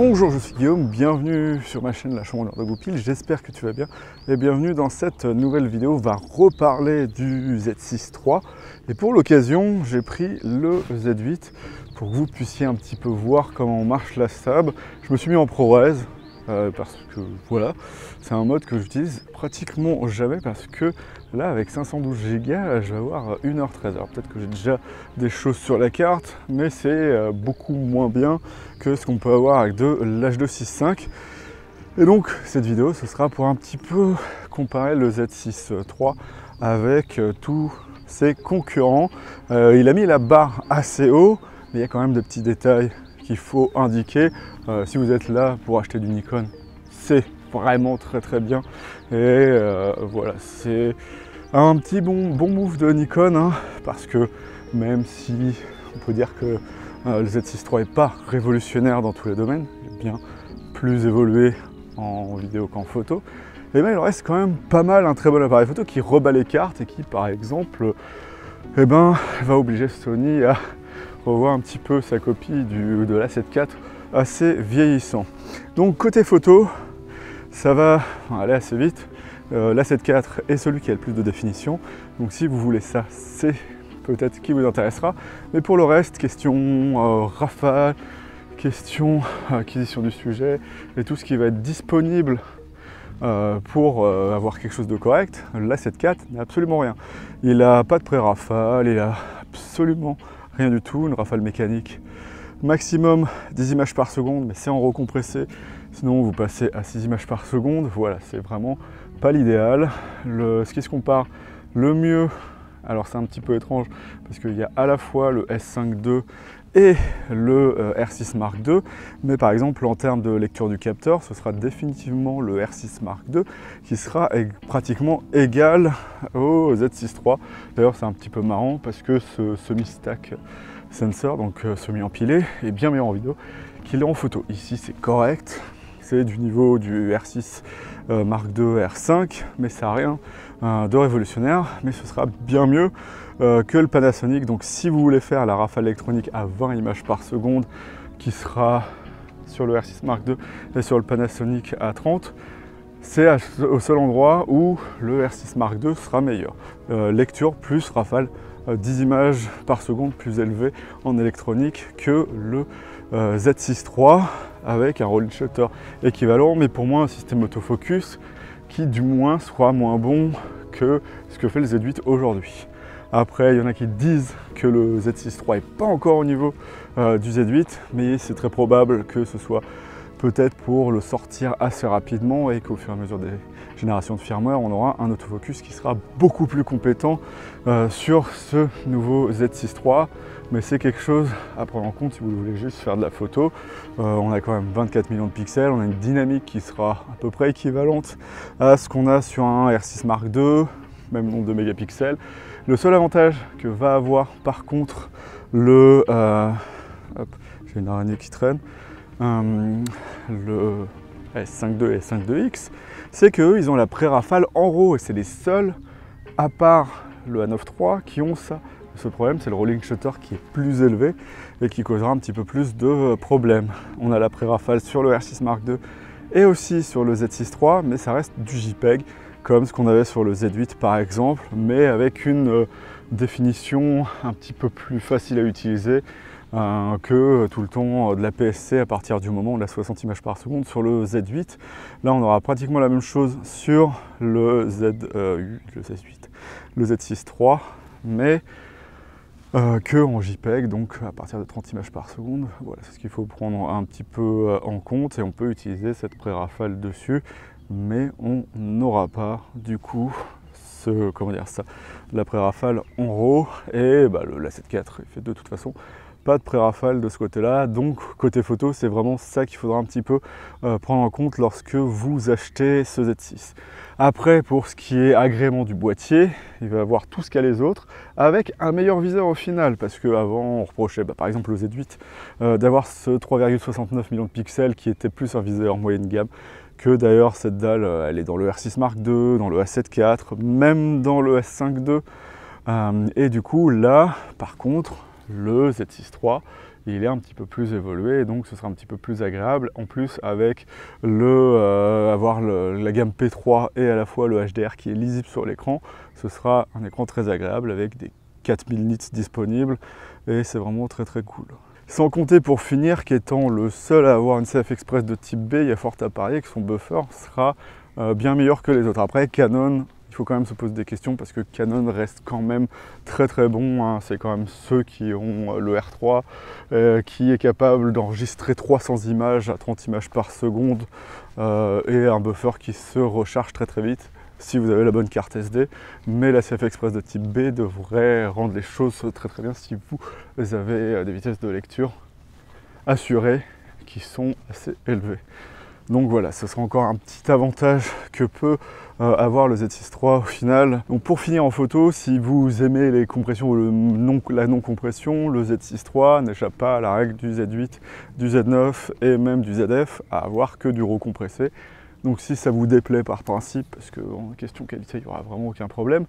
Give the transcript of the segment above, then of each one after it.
Bonjour, je suis Guillaume, bienvenue sur ma chaîne La Chambre de Goupil, j'espère que tu vas bien et bienvenue dans cette nouvelle vidéo. On va reparler du Z6 III et pour l'occasion j'ai pris le Z8 pour que vous puissiez un petit peu voir comment marche la stab. Je me suis mis en ProRes parce que voilà, c'est un mode que j'utilise pratiquement jamais parce que là avec 512 Go je vais avoir 1h13. Alors peut-être que j'ai déjà des choses sur la carte mais c'est beaucoup moins bien que ce qu'on peut avoir avec de l'H265. Et donc cette vidéo ce sera pour un petit peu comparer le Z6 III avec tous ses concurrents. Il a mis la barre assez haut mais il y a quand même des petits détails qu'il faut indiquer. Si vous êtes là pour acheter du Nikon, c'est vraiment très bien et voilà, c'est un petit bon move de Nikon hein, parce que même si on peut dire que le Z6 III n'est pas révolutionnaire dans tous les domaines, il est bien plus évolué en vidéo qu'en photo, et bien il reste quand même pas mal un très bon appareil photo qui rebat les cartes et qui par exemple va obliger Sony à revoir un petit peu sa copie de l'A7 IV assez vieillissant. Donc côté photo, ça va aller assez vite. L'A7 IV est celui qui a le plus de définition, donc si vous voulez ça, c'est peut-être qui vous intéressera. Mais pour le reste, question rafale, question acquisition du sujet et tout ce qui va être disponible pour avoir quelque chose de correct, l'A7 IV n'a absolument rien. Il n'a pas de pré-rafale, il a absolument rien du tout, une rafale mécanique maximum 10 images par seconde, mais c'est en recompressé, sinon vous passez à 6 images par seconde, voilà, c'est vraiment pas l'idéal. Ce qui se compare le mieux, alors c'est un petit peu étrange, parce qu'il y a à la fois le S5 II et le R6 Mark II, mais par exemple en termes de lecture du capteur, ce sera définitivement le R6 Mark II qui sera pratiquement égal au Z6 III. D'ailleurs c'est un petit peu marrant parce que ce semi-stack sensor, donc semi-empilé, est bien meilleur en vidéo qu'il est en photo. Ici c'est correct, c'est du niveau du R6 Mark II R5, mais ça n'a rien de révolutionnaire, mais ce sera bien mieux que le Panasonic. Donc si vous voulez faire la rafale électronique à 20 images par seconde qui sera sur le R6 Mark II et sur le Panasonic à 30, c'est au seul endroit où le R6 Mark II sera meilleur. Lecture plus rafale 10 images par seconde plus élevé en électronique que le Z6 III avec un rolling shutter équivalent, mais pour moi un système autofocus qui du moins soit moins bon que ce que fait le Z8 aujourd'hui. Après, il y en a qui disent que le Z6 III n'est pas encore au niveau du Z8, mais c'est très probable que ce soit peut-être pour le sortir assez rapidement et qu'au fur et à mesure des générations de firmware, on aura un autofocus qui sera beaucoup plus compétent sur ce nouveau Z6 III. Mais c'est quelque chose à prendre en compte si vous voulez juste faire de la photo. On a quand même 24 millions de pixels, on a une dynamique qui sera à peu près équivalente à ce qu'on a sur un R6 Mark II, même nombre de mégapixels. Le seul avantage que va avoir par contre le... j'ai une araignée qui traîne. Le S5 II et S5 IIX, c'est qu'eux, ils ont la pré-rafale en RAW et c'est les seuls, à part le A9 III, qui ont ça. Ce problème, c'est le rolling shutter qui est plus élevé et qui causera un petit peu plus de problèmes. On a la pré-rafale sur le R6 Mark II et aussi sur le Z6 III, mais ça reste du JPEG, comme ce qu'on avait sur le Z8 par exemple, mais avec une définition un petit peu plus facile à utiliser que tout le temps de la PSC à partir du moment où on a 60 images par seconde sur le Z8. Là on aura pratiquement la même chose sur le Z6 III, mais que en JPEG, donc à partir de 30 images par seconde. Voilà, c'est ce qu'il faut prendre un petit peu en compte et on peut utiliser cette pré-rafale dessus, mais on n'aura pas du coup la pré-rafale en RAW et l'A7 IV fait de toute façon pas de pré-rafale de ce côté-là, donc côté photo c'est vraiment ça qu'il faudra un petit peu prendre en compte lorsque vous achetez ce Z6. Après, pour ce qui est agrément du boîtier, il va avoir tout ce qu'a les autres avec un meilleur viseur au final, parce qu'avant on reprochait par exemple au Z8 d'avoir ce 3,69 millions de pixels qui était plus un viseur moyenne gamme, que d'ailleurs cette dalle elle est dans le R6 Mark II, dans le A7 IV, même dans le S5 II, et du coup là par contre le Z6 III il est un petit peu plus évolué, et donc ce sera un petit peu plus agréable. En plus, avec la gamme P3 et à la fois le HDR qui est lisible sur l'écran, ce sera un écran très agréable avec des 4000 nits disponibles, et c'est vraiment très très cool. Sans compter, pour finir, qu'étant le seul à avoir une CF Express de type B, il y a fort à parier que son buffer sera bien meilleur que les autres. Après, Canon, il faut quand même se poser des questions parce que Canon reste quand même très très bon, hein. C'est quand même ceux qui ont le R3 qui est capable d'enregistrer 300 images à 30 images par seconde et un buffer qui se recharge très très vite si vous avez la bonne carte SD. Mais la CF Express de type B devrait rendre les choses très très bien si vous avez des vitesses de lecture assurées qui sont assez élevées. Donc voilà, ce sera encore un petit avantage que peut avoir le Z6 III au final. Donc pour finir en photo, si vous aimez les compressions ou la non-compression, le Z6 III n'échappe pas à la règle du Z8, du Z9 et même du ZF à avoir que du recompressé. Donc si ça vous déplaît par principe, parce qu'en question qualité, il n'y aura vraiment aucun problème,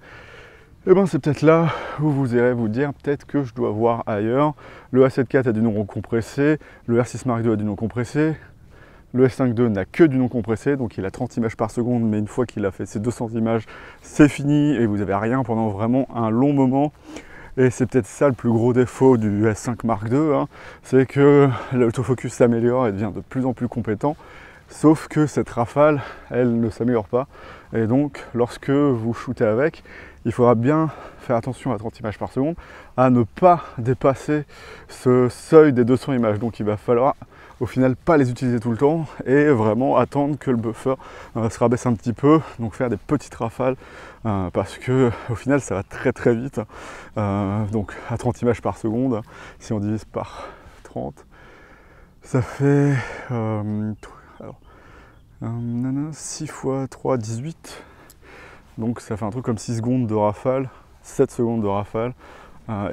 et ben c'est peut-être là où vous irez vous dire peut-être que je dois voir ailleurs. Le A7 IV a du non recompressé, le R6 Mark II a du non compressé, le S5 II n'a que du non compressé, donc il a 30 images par seconde, mais une fois qu'il a fait ses 200 images, c'est fini et vous n'avez rien pendant vraiment un long moment. Et c'est peut-être ça le plus gros défaut du S5 Mark II, hein, c'est que l'autofocus s'améliore et devient de plus en plus compétent. Sauf que cette rafale, elle ne s'améliore pas. Et donc, lorsque vous shootez avec, il faudra bien faire attention à 30 images par seconde, à ne pas dépasser ce seuil des 200 images. Donc il va falloir au final pas les utiliser tout le temps et vraiment attendre que le buffer se rabaisse un petit peu, donc faire des petites rafales parce que au final ça va très très vite. Donc à 30 images par seconde, si on divise par 30, ça fait 6 x 3, 18. Donc ça fait un truc comme 6 secondes de rafale, 7 secondes de rafale.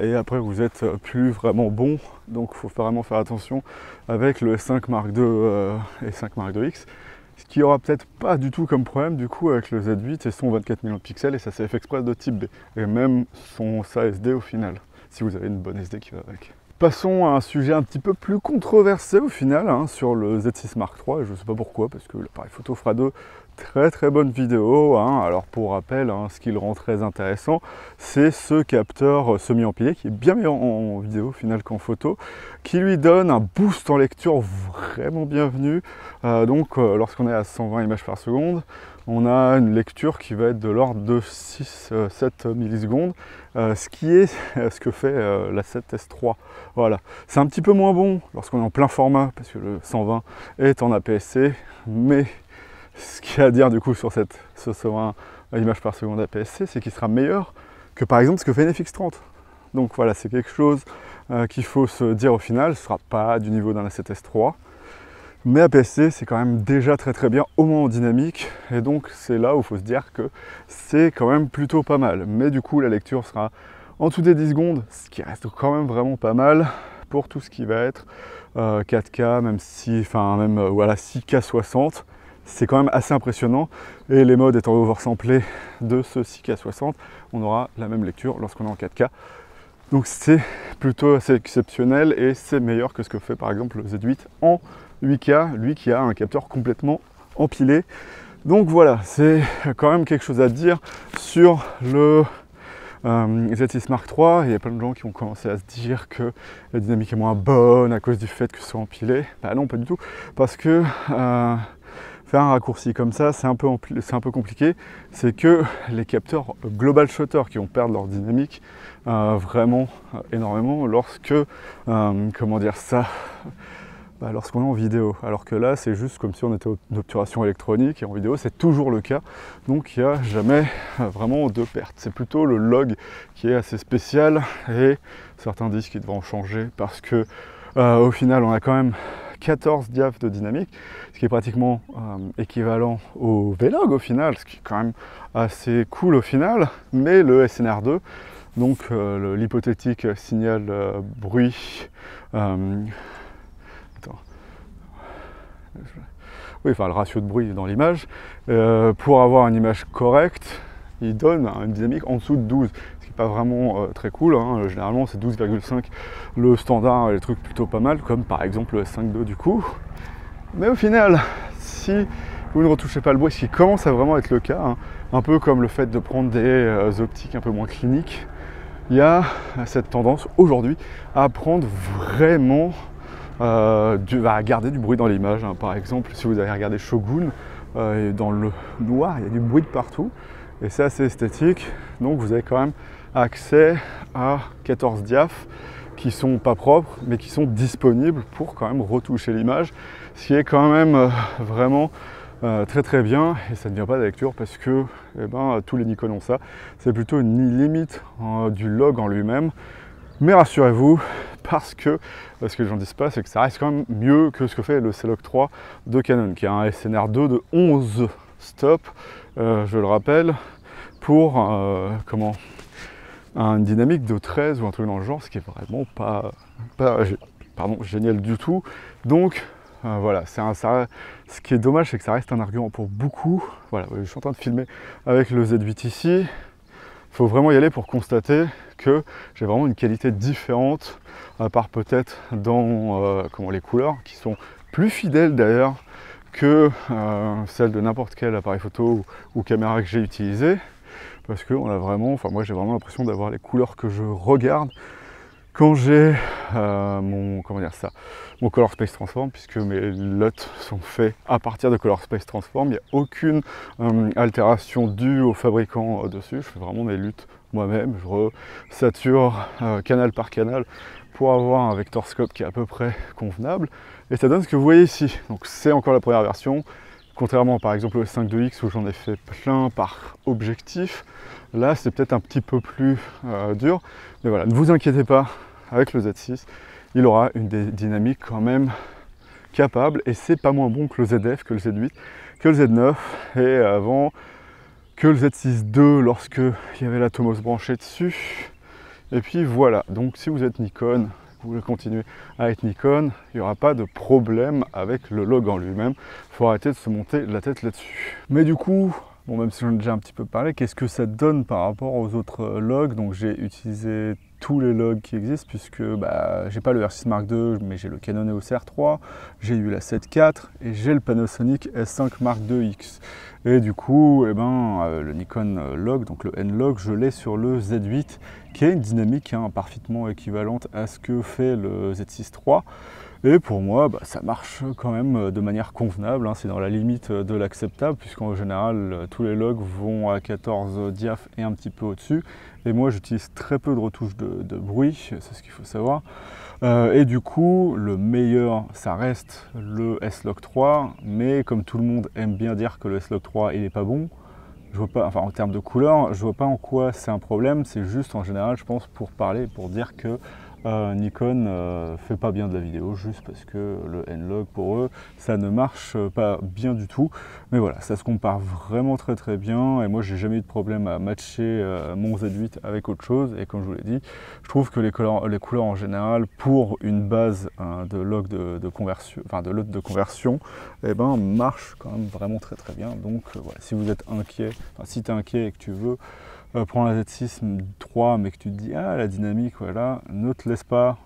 Et après vous êtes plus vraiment bon, donc il faut vraiment faire attention avec le S5 Mark II et 5 Mark IIX, ce qui aura peut-être pas du tout comme problème du coup avec le Z8 et son 24 millions de pixels et sa CF Express de type B, et même sa SD au final, si vous avez une bonne SD qui va avec. Passons à un sujet un petit peu plus controversé au final, hein, sur le Z6 Mark III, et je ne sais pas pourquoi, parce que l'appareil photo fera de très très bonnes vidéos, hein. Alors pour rappel, hein, ce qui le rend très intéressant, c'est ce capteur semi-empilé qui est bien meilleur en vidéo au final qu'en photo, qui lui donne un boost en lecture vraiment bienvenu. Lorsqu'on est à 120 images par seconde, on a une lecture qui va être de l'ordre de 6-7 millisecondes, ce qui est ce que fait la 7S III. Voilà. C'est un petit peu moins bon lorsqu'on est en plein format, parce que le 120 est en APS-C, mais ce qu'il y a à dire du coup sur ce 120 images par seconde APS-C, c'est qu'il sera meilleur que par exemple ce que fait une FX30. Donc voilà, c'est quelque chose qu'il faut se dire au final, ce ne sera pas du niveau d'un A7S III, mais APS-C c'est quand même déjà très très bien, au moins en dynamique, et donc c'est là où il faut se dire que c'est quand même plutôt pas mal. Mais du coup la lecture sera en dessous des 10 secondes, ce qui reste quand même vraiment pas mal pour tout ce qui va être 4K, même 6K 60. C'est quand même assez impressionnant, et les modes étant oversamplés de ce 6K 60, on aura la même lecture lorsqu'on est en 4K. Donc c'est plutôt assez exceptionnel et c'est meilleur que ce que fait par exemple le Z8 en 8K, lui qui a un capteur complètement empilé. Donc voilà, c'est quand même quelque chose à dire sur le Z6 Mark III. Il y a plein de gens qui ont commencé à se dire que la dynamique est moins bonne à cause du fait que ce soit empilé. Bah non, pas du tout, parce que faire un raccourci comme ça, c'est un peu compliqué. C'est que les capteurs global shutter qui vont perdre leur dynamique vraiment énormément lorsque, lorsqu'on est en vidéo. Alors que là, c'est juste comme si on était en obturation électronique, et en vidéo, c'est toujours le cas. Donc il n'y a jamais vraiment de perte. C'est plutôt le log qui est assez spécial, et certains disent qu'ils devront changer parce que au final, on a quand même 14 diaph de dynamique, ce qui est pratiquement équivalent au Vlog au final, ce qui est quand même assez cool au final. Mais le SNR2, donc l'hypothétique signal bruit, le ratio de bruit dans l'image, pour avoir une image correcte, il donne une dynamique en dessous de 12, ce qui n'est pas vraiment très cool, hein. Généralement c'est 12,5 le standard, les trucs plutôt pas mal, comme par exemple le S5 II du coup. Mais au final, si vous ne retouchez pas le bruit, ce qui commence à vraiment être le cas, hein, un peu comme le fait de prendre des optiques un peu moins cliniques, il y a cette tendance aujourd'hui à prendre vraiment, à garder du bruit dans l'image, hein. Par exemple, si vous avez regardé Shogun, dans le noir, il y a du bruit de partout, et c'est assez esthétique, donc vous avez quand même accès à 14 diaphes qui sont pas propres, mais qui sont disponibles pour quand même retoucher l'image, ce qui est quand même vraiment très très bien, et ça ne vient pas de la lecture parce que tous les Nikon ont ça. C'est plutôt une limite du log en lui-même, mais rassurez-vous, parce que ce que les gens disent pas, c'est que ça reste quand même mieux que ce que fait le C-Log 3 de Canon, qui a un SNR2 de 11 stops, je le rappelle, pour une dynamique de 13 ou un truc dans le genre, ce qui est vraiment pas génial du tout. Donc voilà, ce qui est dommage, c'est que ça reste un argument pour beaucoup. Voilà, je suis en train de filmer avec le Z8 ici. Il faut vraiment y aller pour constater que j'ai vraiment une qualité différente, à part peut-être dans les couleurs, qui sont plus fidèles d'ailleurs que celles de n'importe quel appareil photo ou caméra que j'ai utilisé. Parce que moi j'ai vraiment l'impression d'avoir les couleurs que je regarde quand j'ai mon Color Space Transform, puisque mes LUT sont faits à partir de Color Space Transform. Il n'y a aucune altération due au fabricant dessus. Je fais vraiment mes LUT moi-même. Je resature canal par canal pour avoir un vector scope qui est à peu près convenable. Et ça donne ce que vous voyez ici. Donc c'est encore la première version. Contrairement par exemple au S5 IIX où j'en ai fait plein par objectif, là c'est peut-être un petit peu plus dur. Mais voilà, ne vous inquiétez pas, avec le Z6, il aura une dynamique quand même capable, et c'est pas moins bon que le ZF, que le Z8, que le Z9, et avant que le Z6 II lorsque il y avait la Tomos branchée dessus. Et puis voilà, donc si vous êtes Nikon, vous voulez continuer à être Nikon, il n'y aura pas de problème avec le log en lui-même. Il faut arrêter de se monter la tête là-dessus. Mais du coup, bon, même si j'en ai déjà un petit peu parlé, qu'est-ce que ça donne par rapport aux autres logs? Donc j'ai utilisé tous les logs qui existent, puisque j'ai pas le R6 Mark II, mais j'ai le Canon EOS R3, j'ai eu la 7 IV et j'ai le Panasonic S5 Mark IIX. Et du coup, le Nikon log, donc le N-Log, je l'ai sur le Z8, qui a une dynamique parfaitement équivalente à ce que fait le Z6 III. Et pour moi, ça marche quand même de manière convenable, hein. C'est dans la limite de l'acceptable, puisqu'en général, tous les logs vont à 14 diaphes et un petit peu au-dessus. Et moi, j'utilise très peu de retouches de bruit, c'est ce qu'il faut savoir. Et du coup, le meilleur, ça reste le S-Log 3, mais comme tout le monde aime bien dire que le S-Log 3, il n'est pas bon, je vois pas, enfin en termes de couleur, je vois pas en quoi c'est un problème. C'est juste en général, je pense, pour parler, pour dire que Nikon fait pas bien de la vidéo, juste parce que le N-Log pour eux ça ne marche pas bien du tout. Mais voilà, ça se compare vraiment très très bien, et moi j'ai jamais eu de problème à matcher mon Z8 avec autre chose. Et comme je vous l'ai dit, je trouve que les couleurs en général pour une base de log de conversion, enfin de lot de conversion, marchent quand même vraiment très très bien. Donc voilà, si vous êtes inquiet, si tu es inquiet et que tu veux prends la Z6 III, mais que tu te dis ah la dynamique, voilà, ne te laisse pas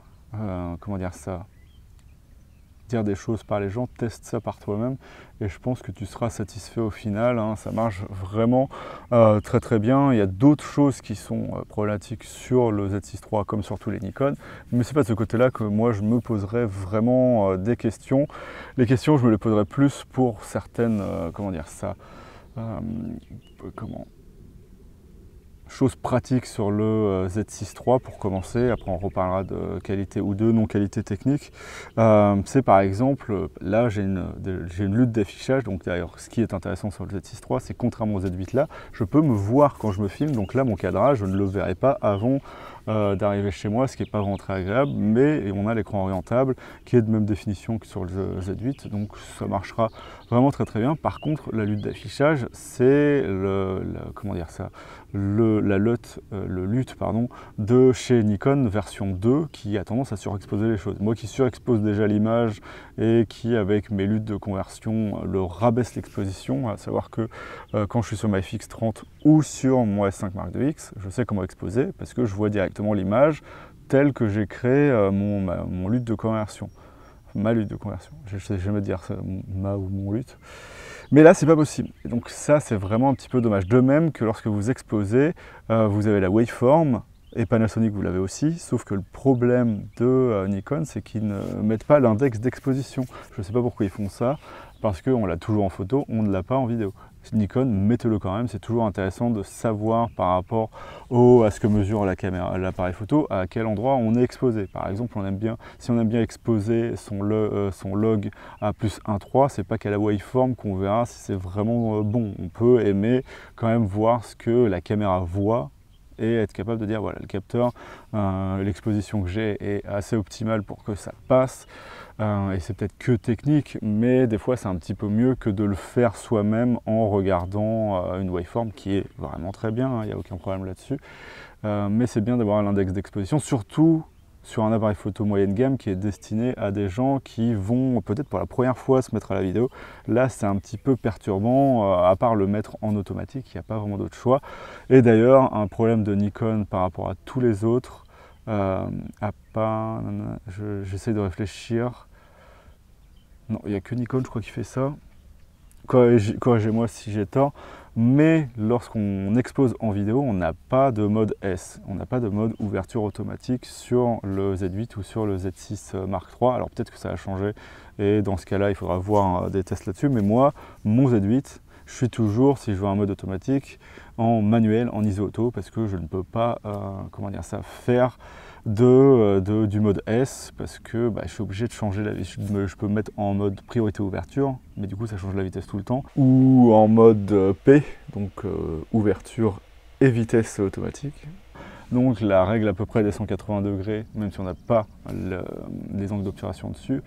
dire des choses par les gens, teste ça par toi-même et je pense que tu seras satisfait au final, hein. Ça marche vraiment très très bien. Il y a d'autres choses qui sont problématiques sur le Z6 III comme sur tous les Nikon, mais c'est pas de ce côté là que moi je me poserais vraiment des questions. Les questions je me les poserais plus pour certaines choses pratiques sur le Z6 III pour commencer. Après on reparlera de qualité ou de non-qualité technique. C'est par exemple, là j'ai une lutte d'affichage. Donc d'ailleurs ce qui est intéressant sur le Z6 III, c'est contrairement au Z8 là, je peux me voir quand je me filme. Donc là mon cadrage, je ne le verrai pas avant d'arriver chez moi, ce qui n'est pas vraiment très agréable, mais on a l'écran orientable qui est de même définition que sur le Z8, donc ça marchera vraiment très très bien. Par contre, la lutte d'affichage, c'est la lutte de chez Nikon version 2 qui a tendance à surexposer les choses. Moi qui surexpose déjà l'image et qui, avec mes luttes de conversion, le rabaisse l'exposition, à savoir que quand je suis sur ma FX30 ou sur mon S5 Mark IIX, je sais comment exposer parce que je vois directement l'image telle que j'ai créé mon lutte de conversion. Ma lutte de conversion, je ne sais jamais dire ça, ma ou mon lutte. Mais là, c'est pas possible. Et donc ça, c'est vraiment un petit peu dommage. De même que lorsque vous exposez, vous avez la waveform, et Panasonic, vous l'avez aussi, sauf que le problème de Nikon, c'est qu'ils ne mettent pas l'index d'exposition. Je ne sais pas pourquoi ils font ça, parce qu'on l'a toujours en photo, on ne l'a pas en vidéo. Nikon, mettez-le quand même, c'est toujours intéressant de savoir par rapport à ce que mesure la caméra, l'appareil photo, à quel endroit on est exposé. Par exemple, si on aime bien exposer son log à plus 1.3, c'est pas qu'à la waveform qu'on verra si c'est vraiment bon. On peut aimer quand même voir ce que la caméra voit et être capable de dire voilà, le capteur, l'exposition que j'ai est assez optimale pour que ça passe. Et c'est peut-être que technique, mais des fois c'est un petit peu mieux que de le faire soi-même en regardant une waveform qui est vraiment très bien, il n'y a aucun problème là-dessus. Mais c'est bien d'avoir l'index d'exposition, surtout sur un appareil photo moyenne gamme qui est destiné à des gens qui vont peut-être pour la première fois se mettre à la vidéo. Là, c'est un petit peu perturbant, à part le mettre en automatique, il n'y a pas vraiment d'autre choix. Et d'ailleurs, un problème de Nikon par rapport à tous les autres, j'essaie de réfléchir. Non, il n'y a que Nikon, je crois, qui fait ça. Corrigez-moi si j'ai tort. Mais lorsqu'on expose en vidéo, on n'a pas de mode S. On n'a pas de mode ouverture automatique sur le Z8 ou sur le Z6 Mark III. Alors peut-être que ça a changé et dans ce cas-là, il faudra voir des tests là-dessus. Mais moi, mon Z8, je suis toujours, si je veux un mode automatique, en manuel, en ISO auto, parce que je ne peux pas faire du mode S, parce que je suis obligé de changer la vitesse. Je peux mettre en mode priorité ouverture, mais du coup ça change la vitesse tout le temps, ou en mode P, donc ouverture et vitesse automatique. Donc la règle à peu près des 180 degrés, même si on n'a pas les angles d'obturation dessus,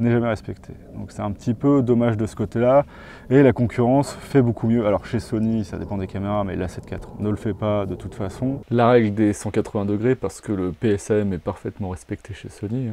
n'est jamais respecté. Donc c'est un petit peu dommage de ce côté-là. Et la concurrence fait beaucoup mieux. Alors chez Sony, ça dépend des caméras, mais l'A7 IV ne le fait pas de toute façon. La règle des 180 degrés, parce que le PSAM est parfaitement respecté chez Sony.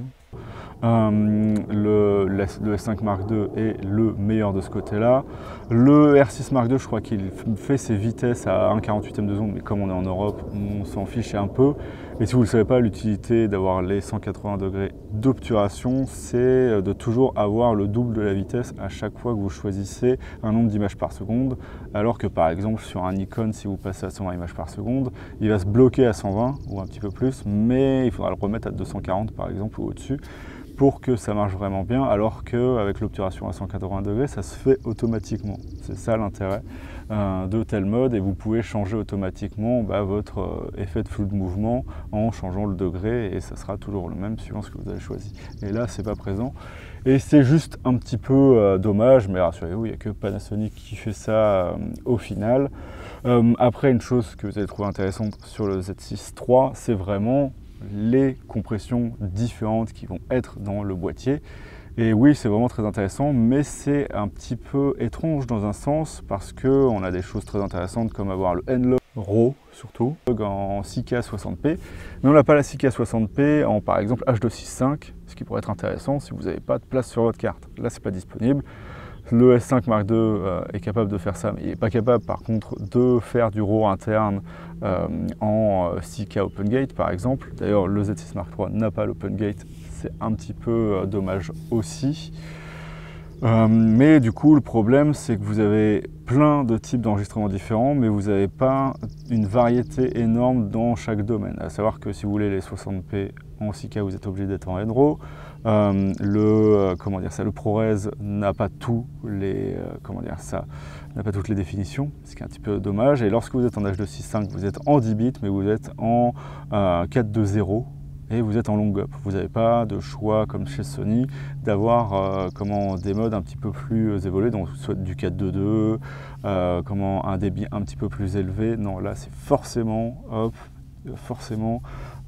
Le S5 Mark II est le meilleur de ce côté-là. Le R6 Mark II, je crois qu'il fait ses vitesses à 1/48e de seconde, mais comme on est en Europe, on s'en fiche un peu. Et si vous ne le savez pas, l'utilité d'avoir les 180 degrés d'obturation, c'est de toujours avoir le double de la vitesse à chaque fois que vous choisissez un nombre d'images par seconde, alors que par exemple sur un Nikon, si vous passez à 120 images par seconde, il va se bloquer à 120 ou un petit peu plus, mais il faudra le remettre à 240 par exemple ou au-dessus, pour que ça marche vraiment bien, alors qu'avec l'obturation à 180 degrés, ça se fait automatiquement. C'est ça l'intérêt de tel mode, et vous pouvez changer automatiquement votre effet de flou de mouvement en changeant le degré, et ça sera toujours le même suivant ce que vous avez choisi. Et là, c'est pas présent. Et c'est juste un petit peu dommage, mais rassurez-vous, il n'y a que Panasonic qui fait ça au final. Après, une chose que vous allez trouver intéressante sur le Z6 III, c'est vraiment les compressions différentes qui vont être dans le boîtier. Et oui, c'est vraiment très intéressant, mais c'est un petit peu étrange dans un sens, parce qu'on a des choses très intéressantes comme avoir le N-Log RAW surtout, en 6K 60p, mais on n'a pas la 6K 60p en par exemple H265, ce qui pourrait être intéressant si vous n'avez pas de place sur votre carte. Là, c'est pas disponible. Le S5 Mark II est capable de faire ça, mais il n'est pas capable par contre de faire du RAW interne en 6K OpenGate par exemple. D'ailleurs, le Z6 Mark III n'a pas l'OpenGate, c'est un petit peu dommage aussi. Mais du coup, le problème, c'est que vous avez plein de types d'enregistrements différents, mais vous n'avez pas une variété énorme dans chaque domaine. À savoir que si vous voulez les 60p en 6K, vous êtes obligé d'être en NRAW. Le ProRes n'a pas n'a pas toutes les définitions, ce qui est un petit peu dommage. Et lorsque vous êtes en H265, vous êtes en 10 bits, mais vous êtes en 4.2.0. Et vous êtes en long up. Vous n'avez pas de choix comme chez Sony d'avoir des modes un petit peu plus évolués, donc soit du 4.2.2, un débit un petit peu plus élevé. Non, là c'est forcément forcément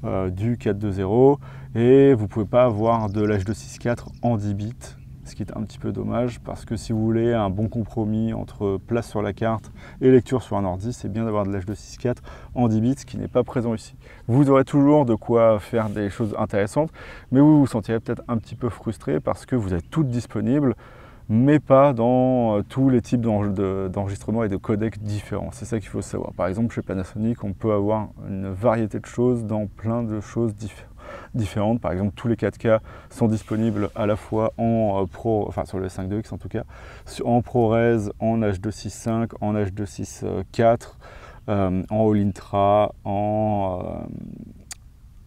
du 4.2.0 et vous ne pouvez pas avoir de l'H264 en 10 bits, ce qui est un petit peu dommage parce que si vous voulez un bon compromis entre place sur la carte et lecture sur un ordi, c'est bien d'avoir de l'H264 en 10 bits, ce qui n'est pas présent ici. Vous aurez toujours de quoi faire des choses intéressantes, mais vous vous sentirez peut-être un petit peu frustré parce que vous êtes toutes disponibles, mais pas dans tous les types d'enregistrement et de codecs différents. C'est ça qu'il faut savoir. Par exemple, chez Panasonic, on peut avoir une variété de choses dans plein de choses différentes. Par exemple, tous les 4K sont disponibles à la fois en sur le S5 2X en tout cas, en ProRes, en H265, en H264, en All Intra,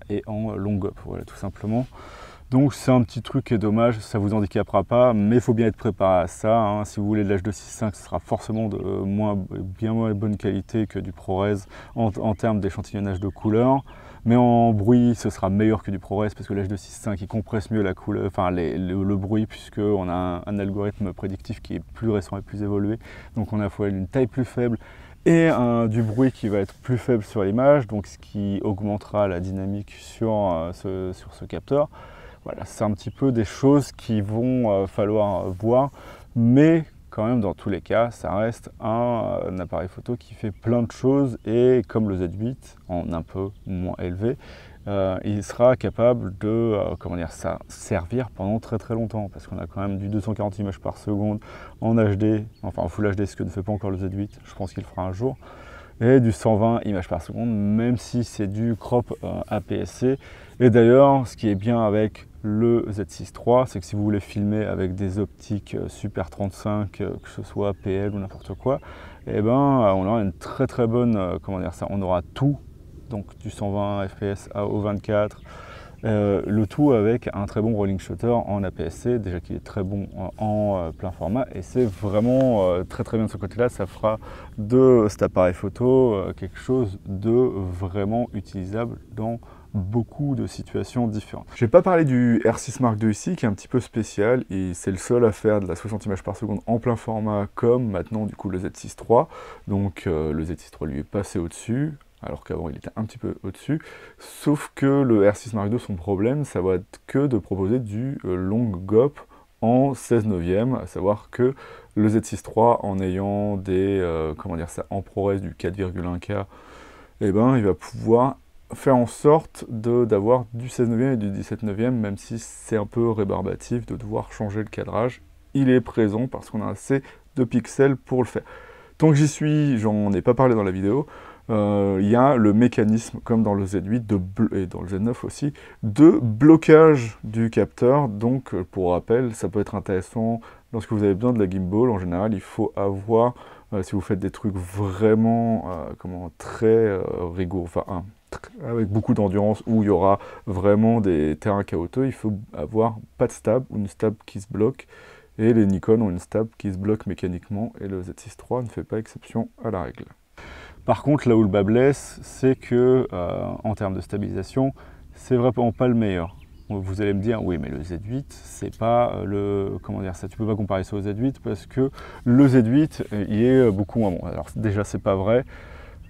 et en long up, voilà, tout simplement. Donc c'est un petit truc qui est dommage, ça vous handicapera pas, mais il faut bien être préparé à ça. Hein. Si vous voulez de l'H265, ce sera forcément de bien moins bonne qualité que du ProRes en termes d'échantillonnage de couleurs. Mais en bruit, ce sera meilleur que du ProRes parce que l'H265 il compresse mieux la couleur, enfin le bruit, puisqu'on a un algorithme prédictif qui est plus récent et plus évolué. Donc on a à la fois une taille plus faible et du bruit qui va être plus faible sur l'image, donc ce qui augmentera la dynamique sur ce capteur. Voilà, c'est un petit peu des choses qui vont falloir voir, mais quand même dans tous les cas, ça reste un appareil photo qui fait plein de choses et comme le Z8 en un peu moins élevé, il sera capable de servir pendant très très longtemps parce qu'on a quand même du 240 images par seconde en HD, enfin en Full HD, ce que ne fait pas encore le Z8, je pense qu'il le fera un jour, et du 120 images par seconde, même si c'est du crop APS-C. Et d'ailleurs, ce qui est bien avec le Z6 III, c'est que si vous voulez filmer avec des optiques Super 35, que ce soit PL ou n'importe quoi, eh ben, on aura une très très bonne, on aura tout, donc du 120 fps au 24, le tout avec un très bon rolling shutter en APS-C, déjà qu'il est très bon en plein format, et c'est vraiment très très bien de ce côté-là. Ça fera de cet appareil photo quelque chose de vraiment utilisable dans beaucoup de situations différentes. Je n'ai pas parlé du R6 Mark II ici, qui est un petit peu spécial, et c'est le seul à faire de la 60 images par seconde en plein format, comme maintenant du coup le Z6 III. Donc le Z6 III lui est passé au-dessus, alors qu'avant il était un petit peu au-dessus, sauf que le R6 Mark II, son problème, ça va être que de proposer du long GOP en 16/9, à savoir que le Z6 III, en ayant des, en ProRes du 4,1K, eh ben, il va pouvoir faire en sorte d'avoir du 16/9 et du 17/9, même si c'est un peu rébarbatif de devoir changer le cadrage. Il est présent parce qu'on a assez de pixels pour le faire. Tant que j'y suis, j'en ai pas parlé dans la vidéo, il y a le mécanisme, comme dans le Z8 et dans le Z9 aussi, de blocage du capteur. Donc, pour rappel, ça peut être intéressant lorsque vous avez besoin de la gimbal. En général, il faut avoir, si vous faites des trucs vraiment très rigoureux, avec beaucoup d'endurance, où il y aura vraiment des terrains chaotiques, il faut avoir pas de stab ou une stab qui se bloque. Et les Nikon ont une stab qui se bloque mécaniquement, et le Z6 III ne fait pas exception à la règle. Par contre, là où le bas blesse, c'est que en termes de stabilisation, c'est vraiment pas le meilleur. Vous allez me dire, oui, mais le Z8, c'est pas tu peux pas comparer ça au Z8 parce que le Z8, il est beaucoup moins bon. Alors déjà, c'est pas vrai.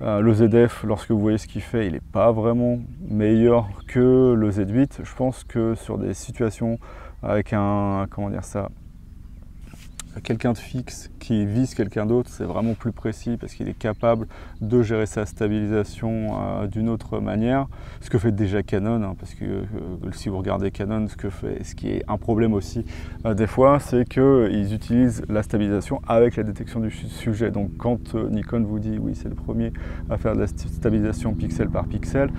Le ZF, lorsque vous voyez ce qu'il fait, il n'est pas vraiment meilleur que le Z8. Je pense que sur des situations avec quelqu'un de fixe qui vise quelqu'un d'autre, c'est vraiment plus précis parce qu'il est capable de gérer sa stabilisation d'une autre manière, ce que fait déjà Canon, hein, parce que si vous regardez Canon, ce qui est un problème aussi des fois, c'est qu'ils utilisent la stabilisation avec la détection du sujet. Donc quand Nikon vous dit oui, c'est le premier à faire de la stabilisation pixel par pixel,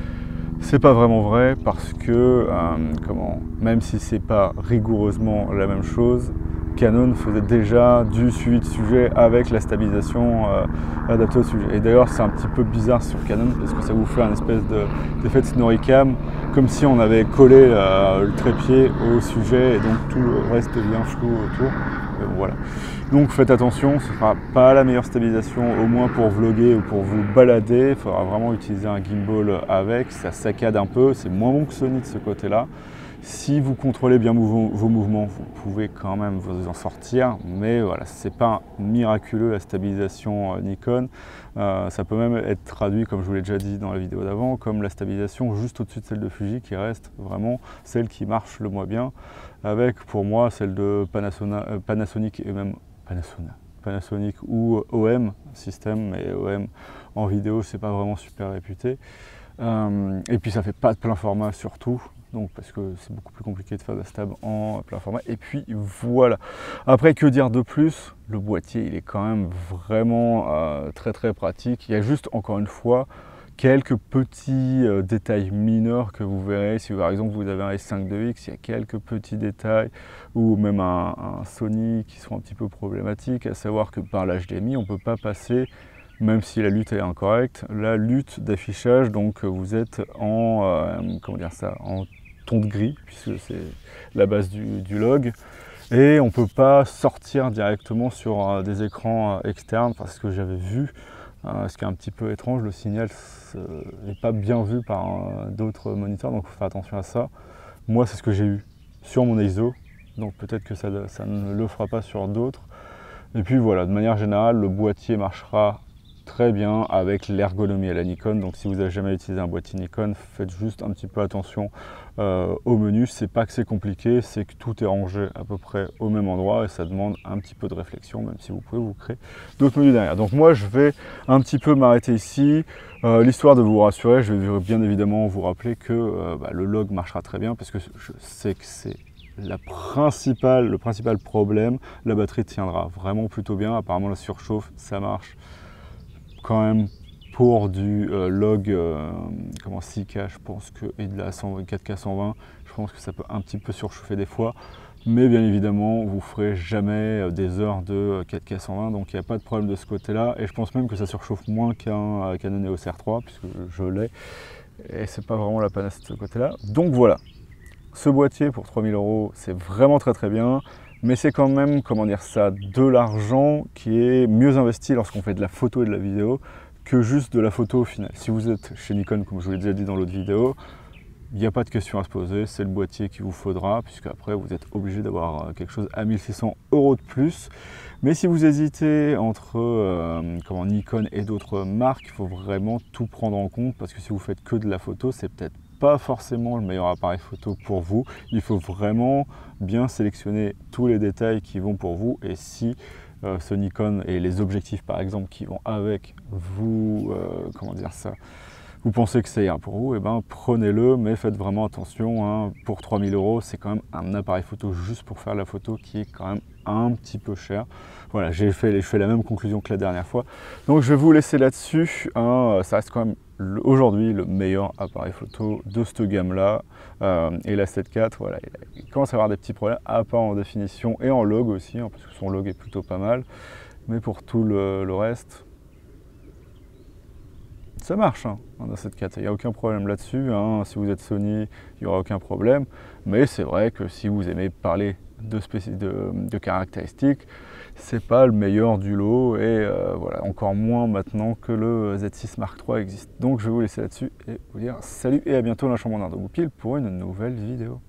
c'est pas vraiment vrai parce que même si c'est pas rigoureusement la même chose, Canon faisait déjà du suivi de sujet avec la stabilisation adaptée au sujet. Et d'ailleurs, c'est un petit peu bizarre sur Canon parce que ça vous fait un espèce d'effet de snoricam, comme si on avait collé le trépied au sujet et donc tout le reste devient flou autour. Voilà. Donc faites attention, ce ne sera pas la meilleure stabilisation, au moins pour vlogger ou pour vous balader. Il faudra vraiment utiliser un gimbal avec, ça saccade un peu, c'est moins bon que Sony de ce côté-là. Si vous contrôlez bien vos mouvements, vous pouvez quand même vous en sortir, mais voilà, c'est pas miraculeux la stabilisation Nikon. Ça peut même être traduit, comme je vous l'ai déjà dit dans la vidéo d'avant, comme la stabilisation juste au-dessus de celle de Fuji qui reste vraiment celle qui marche le moins bien, avec pour moi celle de Panasonic et même Panasonic ou OM système, mais OM en vidéo c'est pas vraiment super réputé. Et puis ça fait pas de plein format surtout, donc parce que c'est beaucoup plus compliqué de faire de la stab en plein format. Et puis voilà. Après, que dire de plus? Le boîtier il est quand même vraiment très pratique. Il y a juste encore une fois quelques petits détails mineurs que vous verrez. Si par exemple vous avez un S5 2X, il y a quelques petits détails, ou même un Sony qui sont un petit peu problématiques, à savoir que par l'HDMI on ne peut pas passer, même si la lutte est incorrecte, la lutte d'affichage, donc vous êtes en, comment dire ça, en ton de gris, puisque c'est la base du log, et on ne peut pas sortir directement sur des écrans externes, parce que j'avais vu, ce qui est un petit peu étrange, le signal n'est pas bien vu par d'autres moniteurs, donc il faut faire attention à ça. Moi c'est ce que j'ai eu sur mon ISO, donc peut-être que ça ne le fera pas sur d'autres. Et puis voilà, de manière générale, le boîtier marchera très bien avec l'ergonomie à la Nikon. Donc si vous n'avez jamais utilisé un boîtier Nikon, faites juste un petit peu attention au menu. C'est pas que c'est compliqué, c'est que tout est rangé à peu près au même endroit et ça demande un petit peu de réflexion, même si vous pouvez vous créer d'autres menus derrière. Donc moi je vais un petit peu m'arrêter ici. L'histoire de vous rassurer, je vais bien évidemment vous rappeler que le log marchera très bien, parce que je sais que c'est le principal problème. La batterie tiendra vraiment plutôt bien. Apparemment la surchauffe, ça marche quand même pour du log 6K, je pense que, et de la 4K 120, je pense que ça peut un petit peu surchauffer des fois, mais bien évidemment vous ferez jamais des heures de 4K 120, donc il n'y a pas de problème de ce côté là, et je pense même que ça surchauffe moins qu'un Canon EOS R3 puisque je l'ai, et c'est pas vraiment la panacée de ce côté là. Donc voilà, ce boîtier pour 3000 €, c'est vraiment très bien, mais c'est quand même, comment dire ça, de l'argent qui est mieux investi lorsqu'on fait de la photo et de la vidéo que juste de la photo au final. Si vous êtes chez Nikon, comme je vous l'ai déjà dit dans l'autre vidéo, il n'y a pas de question à se poser, c'est le boîtier qu'il vous faudra, puisque après vous êtes obligé d'avoir quelque chose à 1600 € de plus. Mais si vous hésitez entre Nikon et d'autres marques, il faut vraiment tout prendre en compte, parce que si vous faites que de la photo, c'est peut-être pas forcément le meilleur appareil photo pour vous. Il faut vraiment bien sélectionner tous les détails qui vont pour vous, et si ce Nikon et les objectifs par exemple qui vont avec vous, vous pensez que c'est un pour vous, et prenez-le, mais faites vraiment attention, hein. Pour 3000 €, c'est quand même un appareil photo juste pour faire la photo qui est quand même un petit peu cher. Voilà, je fais la même conclusion que la dernière fois. Donc je vais vous laisser là-dessus, hein. Ça reste quand même aujourd'hui le meilleur appareil photo de cette gamme-là. Et la 7.4, voilà, il commence à avoir des petits problèmes, à part en définition et en log aussi, hein, parce que son log est plutôt pas mal. Mais pour tout le reste, ça marche, hein, dans cette 4, il n'y a aucun problème là-dessus, hein. Si vous êtes Sony, il n'y aura aucun problème, mais c'est vrai que si vous aimez parler de caractéristiques, c'est pas le meilleur du lot, et voilà, encore moins maintenant que le Z6 Mark III existe. Donc je vais vous laisser là-dessus et vous dire salut et à bientôt dans la chambre d'Arnaud Goupil pour une nouvelle vidéo.